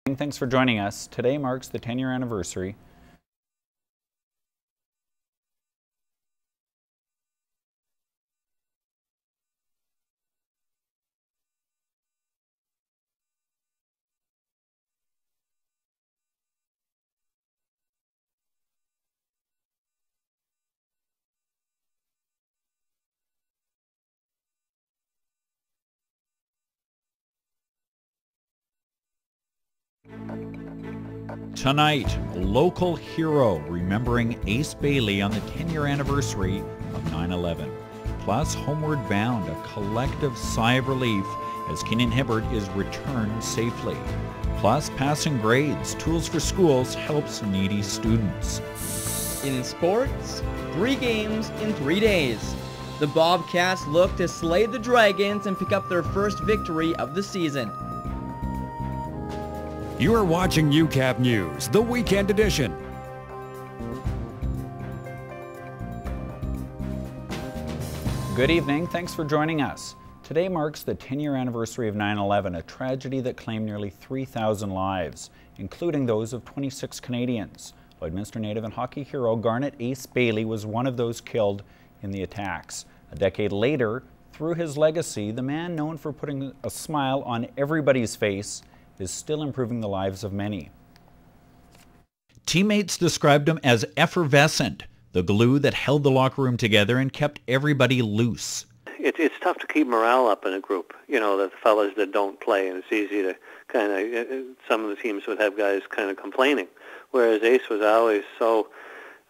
Thanks for joining us. Today marks the 10-year anniversary Tonight, a local hero remembering Ace Bailey on the 10-year anniversary of 9/11. Plus, Homeward Bound, a collective sigh of relief as Keenan Hibbert is returned safely. Plus, passing grades, tools for schools helps needy students. In sports, 3 games in 3 days. The Bobcats look to slay the Dragons and pick up their first victory of the season. You are watching Newcap News, the weekend edition. Good evening. Thanks for joining us. Today marks the 10-year anniversary of 9/11, a tragedy that claimed nearly 3,000 lives, including those of 26 Canadians. Lloydminster native and hockey hero Garnet Ace Bailey was one of those killed in the attacks. A decade later, through his legacy, the man known for putting a smile on everybody's face is still improving the lives of many. Teammates described him as effervescent, the glue that held the locker room together and kept everybody loose. It's tough to keep morale up in a group, you know, the fellas that don't play, and it's easy to kind of, some of the teams would have guys kind of complaining, whereas Ace was always so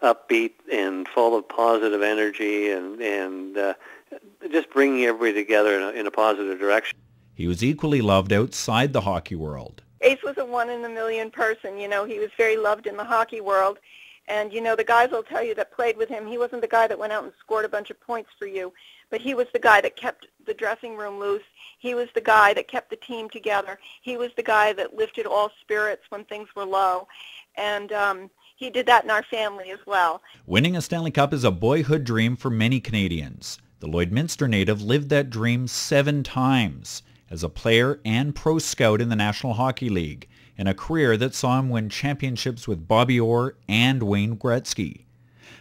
upbeat and full of positive energy and just bringing everybody together in a positive direction. He was equally loved outside the hockey world. Ace was a one-in-a-million person. You know, he was very loved in the hockey world. And, you know, the guys will tell you that played with him, he wasn't the guy that went out and scored a bunch of points for you, but he was the guy that kept the dressing room loose. He was the guy that kept the team together. He was the guy that lifted all spirits when things were low. And he did that in our family as well. Winning a Stanley Cup is a boyhood dream for many Canadians. The Lloydminster native lived that dream 7 times. As a player and pro scout in the National Hockey League, and a career that saw him win championships with Bobby Orr and Wayne Gretzky.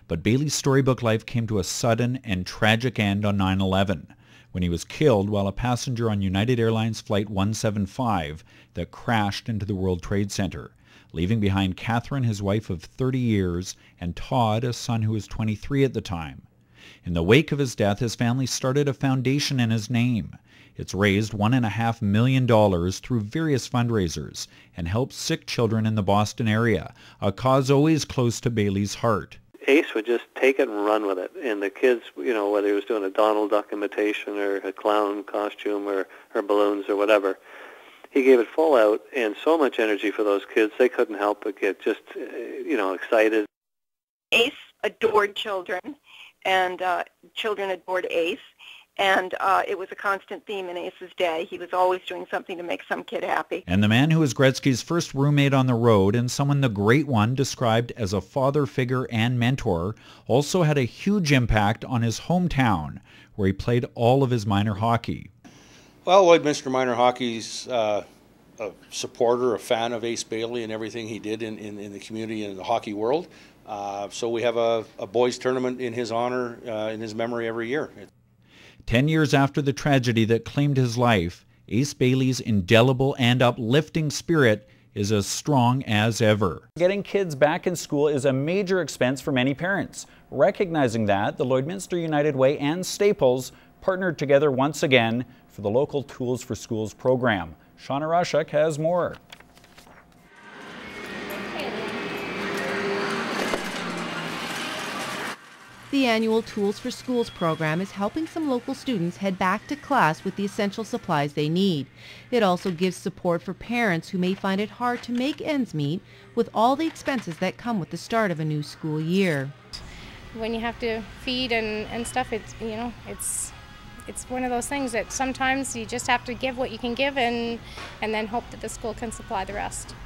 But Bailey's storybook life came to a sudden and tragic end on 9/11, when he was killed while a passenger on United Airlines Flight 175 that crashed into the World Trade Center, leaving behind Catherine, his wife of 30 years, and Todd, a son who was 23 at the time. In the wake of his death, his family started a foundation in his name. It's raised $1.5 million through various fundraisers and helps sick children in the Boston area, a cause always close to Bailey's heart. Ace would just take it and run with it. And the kids, you know, whether he was doing a Donald Duck imitation or a clown costume or balloons or whatever, he gave it full out and so much energy for those kids, they couldn't help but get just, you know, excited. Ace adored children, and children adored Ace. And it was a constant theme in Ace's day. He was always doing something to make some kid happy. And the man who was Gretzky's first roommate on the road and someone the Great One described as a father figure and mentor also had a huge impact on his hometown, where he played all of his minor hockey. Well, Lloydminster Minor Hockey's a supporter, a fan of Ace Bailey and everything he did in the community and in the hockey world. So we have a boys tournament in his honor, in his memory every year. 10 years after the tragedy that claimed his life, Ace Bailey's indelible and uplifting spirit is as strong as ever. Getting kids back in school is a major expense for many parents. Recognizing that, the Lloydminster United Way and Staples partnered together once again for the local Tools for Schools program. Shauna Rushuk has more. The annual Tools for Schools program is helping some local students head back to class with the essential supplies they need. It also gives support for parents who may find it hard to make ends meet with all the expenses that come with the start of a new school year. When you have to feed and stuff, it's, you know, it's one of those things that sometimes you just have to give what you can give and then hope that the school can supply the rest.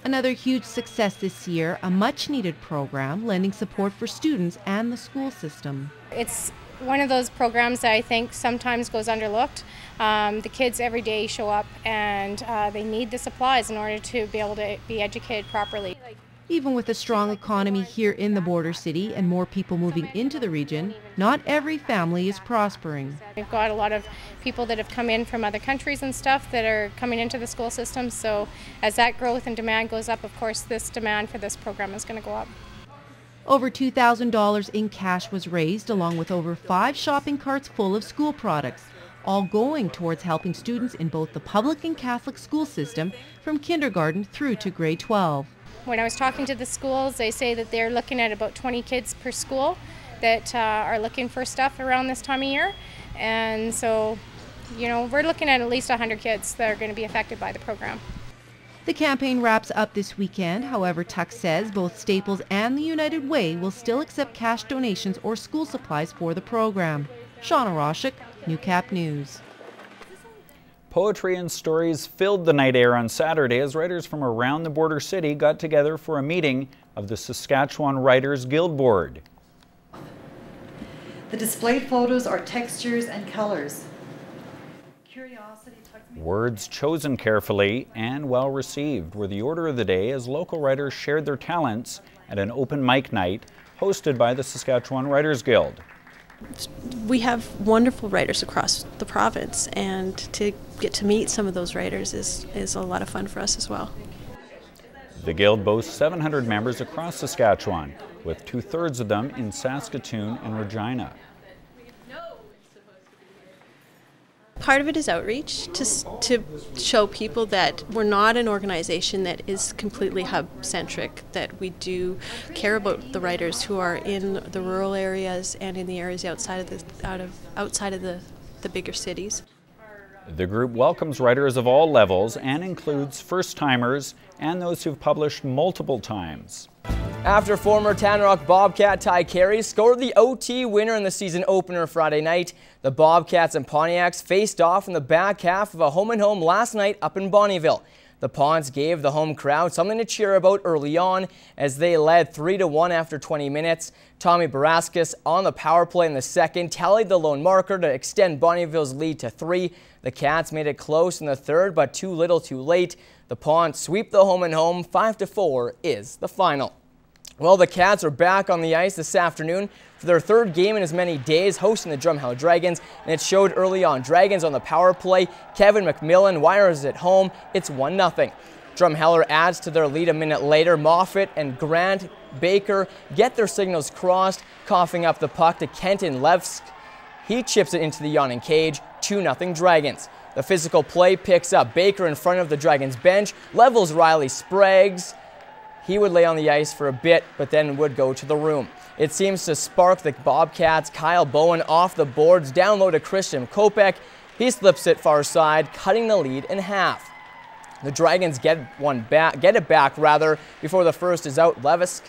Another huge success this year, a much-needed program lending support for students and the school system. It's one of those programs that I think sometimes goes underlooked. The kids every day show up and they need the supplies in order to be able to be educated properly. Even with a strong economy here in the border city and more people moving into the region, not every family is prospering. We've got a lot of people that have come in from other countries and stuff that are coming into the school system, so as that growth and demand goes up, of course this demand for this program is going to go up. Over $2,000 in cash was raised, along with over 5 shopping carts full of school products, all going towards helping students in both the public and Catholic school system from kindergarten through to grade 12. When I was talking to the schools, they say that they're looking at about 20 kids per school that are looking for stuff around this time of year. And so, you know, we're looking at least 100 kids that are going to be affected by the program. The campaign wraps up this weekend. However, Tuck says both Staples and the United Way will still accept cash donations or school supplies for the program. Shauna Roshik, Newcap News. Poetry and stories filled the night air on Saturday as writers from around the border city got together for a meeting of the Saskatchewan Writers Guild Board. The displayed photos are textures and colors. Words chosen carefully and well received were the order of the day as local writers shared their talents at an open mic night hosted by the Saskatchewan Writers Guild. We have wonderful writers across the province, and to get to meet some of those writers is a lot of fun for us as well. The Guild boasts 700 members across Saskatchewan, with 2/3 of them in Saskatoon and Regina. Part of it is outreach, to show people that we're not an organization that is completely hub-centric, that we do care about the writers who are in the rural areas and in the areas outside of the bigger cities. The group welcomes writers of all levels and includes first-timers and those who've published multiple times. After former Tanrock Bobcat Ty Carey scored the OT winner in the season opener Friday night, the Bobcats and Pontiacs faced off in the back half of a home-and-home last night up in Bonnyville. The Ponts gave the home crowd something to cheer about early on as they led 3-1 after 20 minutes. Tommy Baraskis on the power play in the second tallied the lone marker to extend Bonnyville's lead to 3. The Cats made it close in the third, but too little too late. The Ponts sweep the home-and-home. 5-4 is the final. Well, the Cats are back on the ice this afternoon for their third game in as many days, hosting the Drumheller Dragons, and it showed early on. Dragons on the power play. Kevin McMillan wires it home. It's 1-0. Drumheller adds to their lead a minute later. Moffat and Grant Baker get their signals crossed, coughing up the puck to Kenton Levsk. He chips it into the yawning cage. 2-0 Dragons. The physical play picks up Baker in front of the Dragons bench, levels Riley Sprague's. He would lay on the ice for a bit, but then would go to the room. It seems to spark the Bobcats. Kyle Bowen off the boards, down low to Christian Kopech. He slips it far side, cutting the lead in half. The Dragons get it back before the first is out. Levisk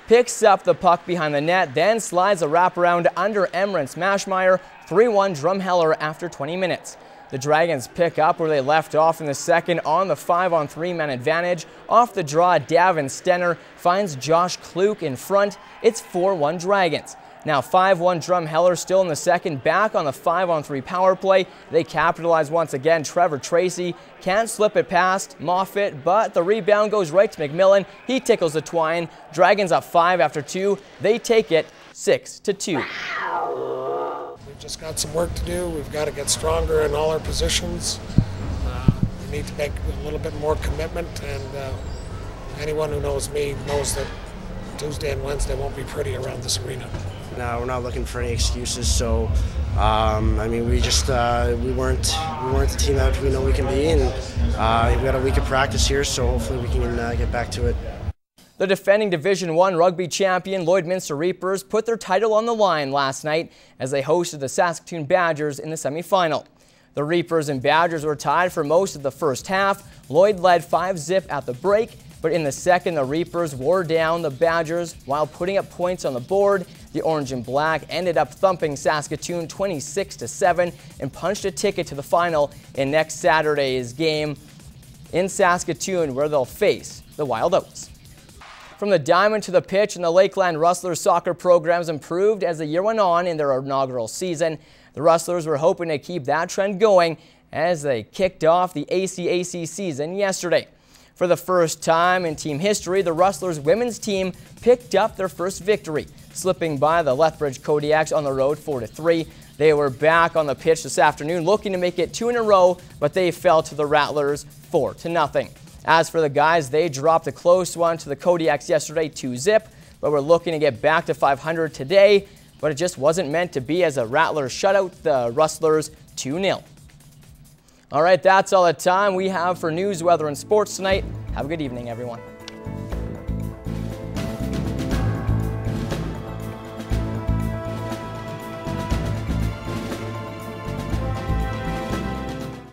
picks up the puck behind the net, then slides a wraparound under Emrance Mashmeyer. 3-1 Drumheller after 20 minutes. The Dragons pick up where they left off in the second on the 5-on-3 man advantage. Off the draw, Davin Stenner finds Josh Kluk in front. It's 4-1 Dragons. Now 5-1 Drumheller still in the second, back on the 5-on-3 power play. They capitalize once again. Trevor Tracy can't slip it past Moffat, but the rebound goes right to McMillan. He tickles the twine. Dragons up 5 after 2. They take it 6-2. We've just got some work to do. We've got to get stronger in all our positions. We need to make a little bit more commitment, and anyone who knows me knows that Tuesday and Wednesday won't be pretty around this arena. No, we're not looking for any excuses. So, I mean, we weren't the team that we know we can be, and we got a week of practice here, so hopefully we can get back to it. The defending Division I rugby champion Lloydminster Reapers put their title on the line last night as they hosted the Saskatoon Badgers in the semifinal. The Reapers and Badgers were tied for most of the first half. Lloyd led 5-0 at the break, but in the second the Reapers wore down the Badgers while putting up points on the board. The Orange and Black ended up thumping Saskatoon 26-7 and punched a ticket to the final in next Saturday's game in Saskatoon, where they'll face the Wild Oats. From the diamond to the pitch, and the Lakeland Rustlers soccer programs improved as the year went on in their inaugural season. The Rustlers were hoping to keep that trend going as they kicked off the ACAC season yesterday. For the first time in team history, the Rustlers women's team picked up their first victory, slipping by the Lethbridge Kodiaks on the road 4-3. They were back on the pitch this afternoon looking to make it 2 in a row, but they fell to the Rattlers 4-0. As for the guys, they dropped a close one to the Kodiaks yesterday 2-0, but we're looking to get back to 500 today, but it just wasn't meant to be as the Rattlers shut out the Rustlers 2-0. All right, that's all the time we have for news, weather, and sports tonight. Have a good evening, everyone.